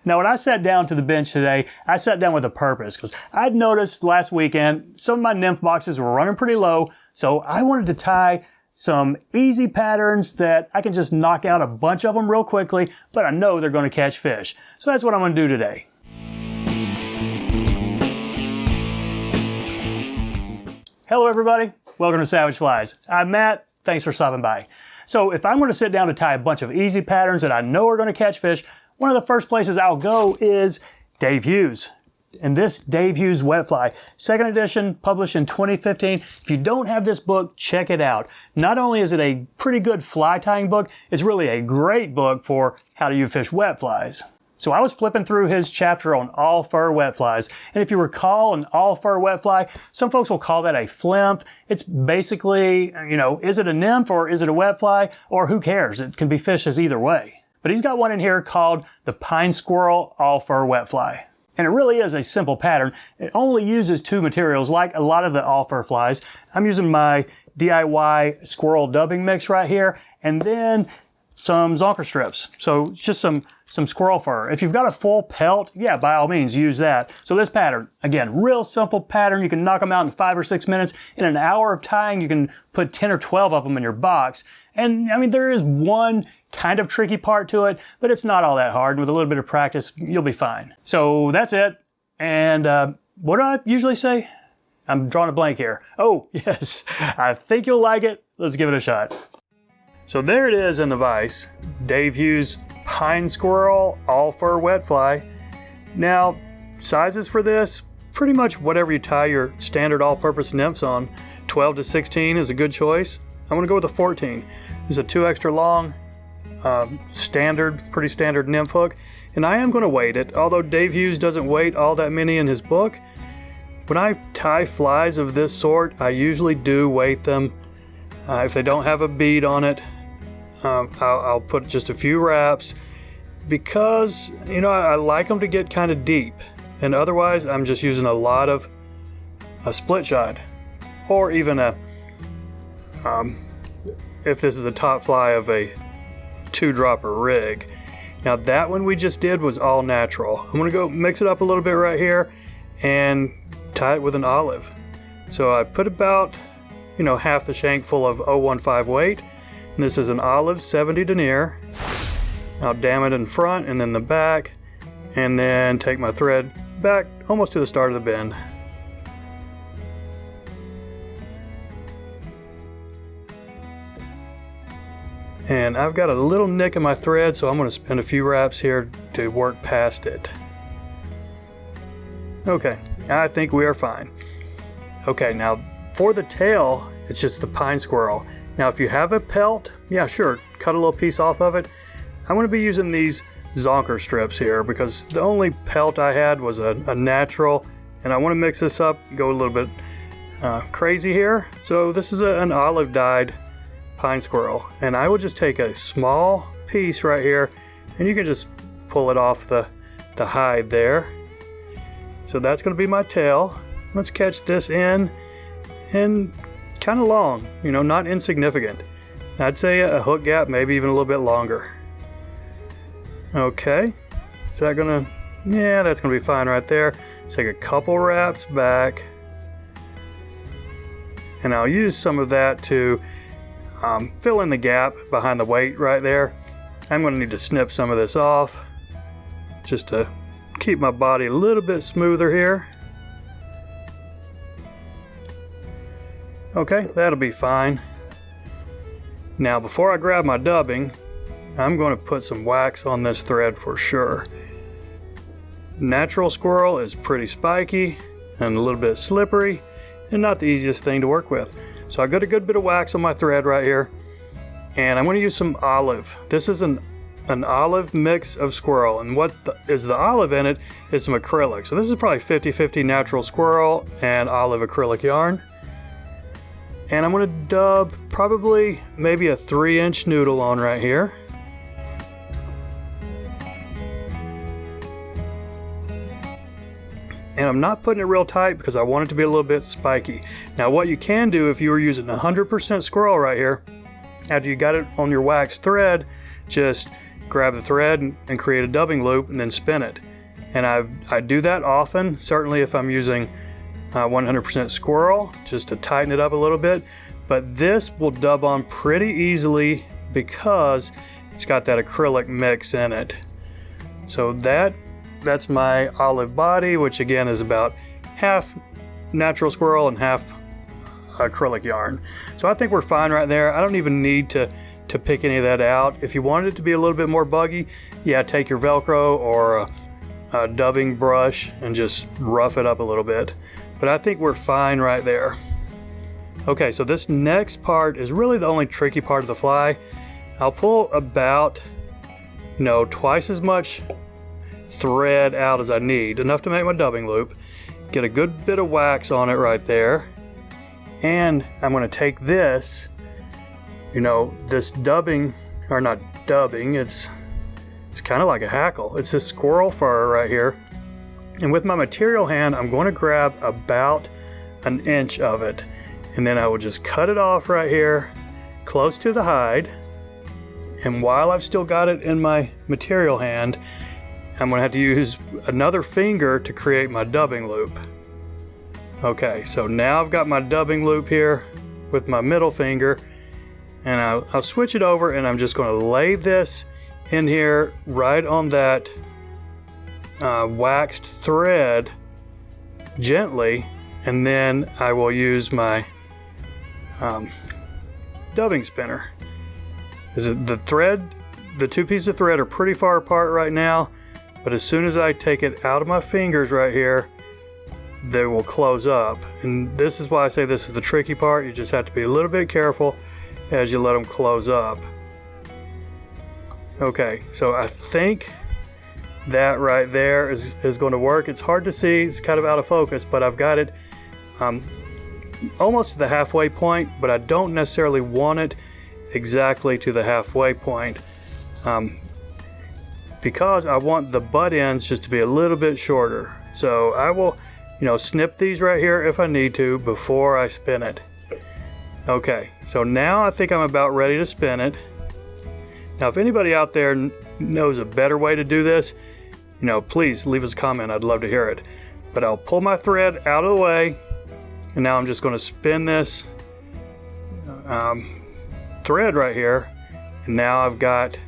Now, when I sat down to the bench today, I sat down with a purpose because I'd noticed last weekend some of my nymph boxes were running pretty low, so I wanted to tie some easy patterns that I can just knock out a bunch of them real quickly, but I know they're going to catch fish. So that's what I'm going to do today. Hello everybody, welcome to Savage Flies. I'm Matt, thanks for stopping by. So if I'm going to sit down to tie a bunch of easy patterns that I know are going to catch fish, one of the first places I'll go is Dave Hughes. And this Dave Hughes Wet Fly, second edition, published in 2015. If you don't have this book, check it out. Not only is it a pretty good fly tying book, it's really a great book for how do you fish wet flies. So I was flipping through his chapter on all fur wet flies. And if you recall, an all fur wet fly, some folks will call that a flimp. It's basically, is it a nymph or is it a wet fly? Or who cares? It can be fished as either way. But he's got one in here called the Pine Squirrel All Fur Wet Fly. And it really is a simple pattern. It only uses two materials like a lot of the all fur flies. I'm using my DIY squirrel dubbing mix right here, and then some zonker strips. So it's just some squirrel fur. If you've got a full pelt, yeah, by all means, use that. So this pattern, again, real simple pattern. You can knock them out in 5 or 6 minutes. In an hour of tying, you can put 10 or 12 of them in your box. And I mean, there is one kind of tricky part to it, but it's not all that hard. With a little bit of practice, you'll be fine. So that's it. And what do I usually say? I'm drawing a blank here. Oh, yes. I think you'll like it. Let's give it a shot. So there it is in the vise. Dave Hughes Pine Squirrel All Fur Wet Fly. Now, sizes for this, pretty much whatever you tie your standard all-purpose nymphs on. 12 to 16 is a good choice. I'm going to go with a 14. This is a 2 extra long, pretty standard nymph hook. And I am going to weight it, although Dave Hughes doesn't weight all that many in his book. When I tie flies of this sort, I usually do weight them. If they don't have a bead on it, I'll put just a few wraps because, I like them to get kind of deep. And otherwise, I'm just using a lot of a split shot or even if this is a top fly of a 2-dropper rig. Now that one we just did was all natural. I'm going to go mix it up a little bit right here and tie it with an olive. So I put about, half the shank full of 015 weight. And this is an olive 70 denier. I'll dam it in front and then the back, and then take my thread back almost to the start of the bend. And I've got a little nick in my thread, so I'm going to spin a few wraps here to work past it. Okay, I think we are fine. Okay, now for the tail, it's just the pine squirrel. Now if you have a pelt, yeah sure, cut a little piece off of it. I'm going to be using these zonker strips here because the only pelt I had was a natural, and I want to mix this up, go a little bit crazy here. So this is an olive dyed pine squirrel, and I will just take a small piece right here, and you can just pull it off the hide there. So that's going to be my tail. Let's catch this in, and kind of long, not insignificant. I'd say a hook gap, maybe even a little bit longer. Okay, is that gonna, yeah, that's gonna be fine right there. Let's take a couple wraps back, and I'll use some of that to fill in the gap behind the weight right there. I'm gonna need to snip some of this off just to keep my body a little bit smoother here. Okay, that'll be fine. Now before I grab my dubbing, I'm going to put some wax on this thread for sure. Natural squirrel is pretty spiky and a little bit slippery and not the easiest thing to work with. So I got a good bit of wax on my thread right here, and I'm going to use some olive. This is an olive mix of squirrel, and what is the olive in it is some acrylic. So this is probably 50-50 natural squirrel and olive acrylic yarn. And I'm going to dub probably maybe a 3-inch noodle on right here. And I'm not putting it real tight because I want it to be a little bit spiky. Now what you can do if you were using 100% squirrel right here, after you got it on your wax thread, just grab the thread and create a dubbing loop and then spin it. And I do that often, certainly if I'm using 100% Squirrel, just to tighten it up a little bit. But this will dub on pretty easily because it's got that acrylic mix in it. So that's my olive body, which again is about half natural Squirrel and half acrylic yarn. So I think we're fine right there. I don't even need to pick any of that out. If you wanted it to be a little bit more buggy, yeah, take your Velcro or a dubbing brush and just rough it up a little bit. But I think we're fine right there. Okay, so this next part is really the only tricky part of the fly. I'll pull about, twice as much thread out as I need, enough to make my dubbing loop. Get a good bit of wax on it right there. And I'm going to take this, this dubbing, or not dubbing, it's kind of like a hackle. It's this squirrel fur right here. And with my material hand, I'm going to grab about 1 inch of it. And then I will just cut it off right here, close to the hide. And while I've still got it in my material hand, I'm going to have to use another finger to create my dubbing loop. Okay, so now I've got my dubbing loop here with my middle finger. And I'll switch it over and I'm just going to lay this in here right on that waxed thread gently, and then I will use my dubbing spinner. The two pieces of thread are pretty far apart right now, but as soon as I take it out of my fingers right here, they will close up. And this is why I say this is the tricky part. You just have to be a little bit careful as you let them close up. Okay, so I think that right there is going to work. It's hard to see, it's kind of out of focus, but I've got it almost to the halfway point, but I don't necessarily want it exactly to the halfway point because I want the butt ends just to be a little bit shorter. So I will, snip these right here if I need to before I spin it. Okay, so now I think I'm about ready to spin it. Now, if anybody out there knows a better way to do this, please leave us a comment. I'd love to hear it. But I'll pull my thread out of the way, and now I'm just going to spin this thread right here. And now I've got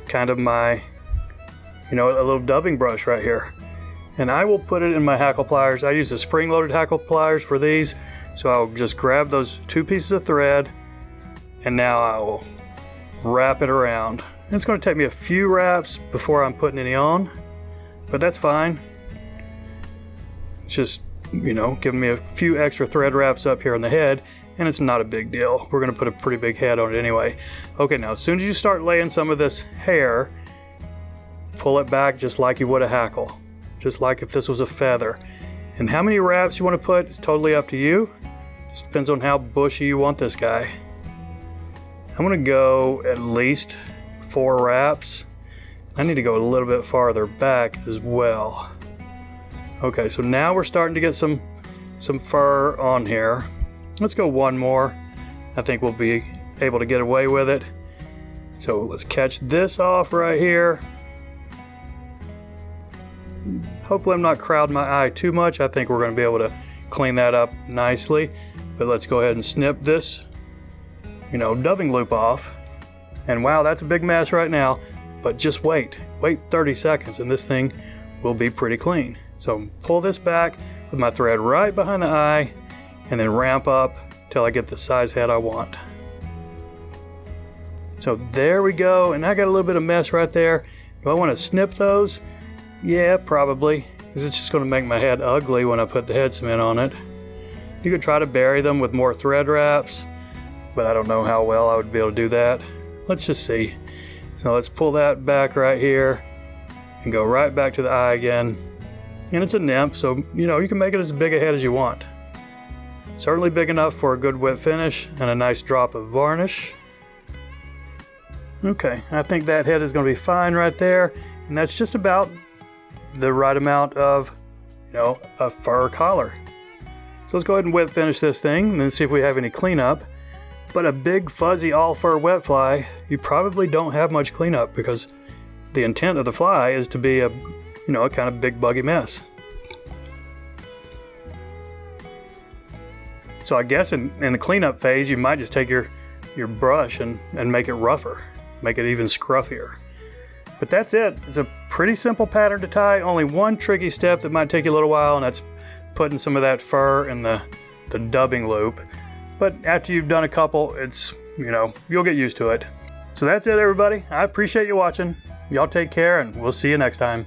kind of my, a little dubbing brush right here. And I will put it in my hackle pliers. I use the spring-loaded hackle pliers for these. So I'll just grab those 2 pieces of thread, and now I will wrap it around. And it's going to take me a few wraps before I'm putting any on, but that's fine. It's just, giving me a few extra thread wraps up here on the head, and it's not a big deal. We're going to put a pretty big head on it anyway. Okay, now as soon as you start laying some of this hair, pull it back just like you would a hackle, just like if this was a feather. And how many wraps you want to put is totally up to you. Just depends on how bushy you want this guy. I'm going to go at least 4 wraps. I need to go a little bit farther back as well. Okay, so now we're starting to get some fur on here. Let's go 1 more. I think we'll be able to get away with it. So let's catch this off right here. Hopefully I'm not crowding my eye too much. I think we're going to be able to clean that up nicely. But let's go ahead and snip this, dubbing loop off. And wow, that's a big mess right now. But just wait 30 seconds and this thing will be pretty clean. So pull this back with my thread right behind the eye and then ramp up till I get the size head I want. So there we go. And I got a little bit of mess right there. Do I want to snip those? Yeah, probably, because it's just going to make my head ugly when I put the head cement on it. You could try to bury them with more thread wraps, but I don't know how well I would be able to do that. Let's just see. So let's pull that back right here and go right back to the eye again. And it's a nymph, so you can make it as big a head as you want. Certainly big enough for a good wet finish and a nice drop of varnish. Okay, I think that head is going to be fine right there, and that's just about the right amount of, a fur collar. So let's go ahead and wet finish this thing and then see if we have any cleanup. But a big fuzzy all fur wet fly, you probably don't have much cleanup because the intent of the fly is to be a, you know, a kind of big buggy mess. So I guess in the cleanup phase, you might just take your brush and make it rougher, make it even scruffier. But that's it. It's a pretty simple pattern to tie. Only one tricky step that might take you a little while, and that's putting some of that fur in the dubbing loop. But after you've done a couple, it's, you know, you'll get used to it. So that's it, everybody. I appreciate you watching. Y'all take care, and we'll see you next time.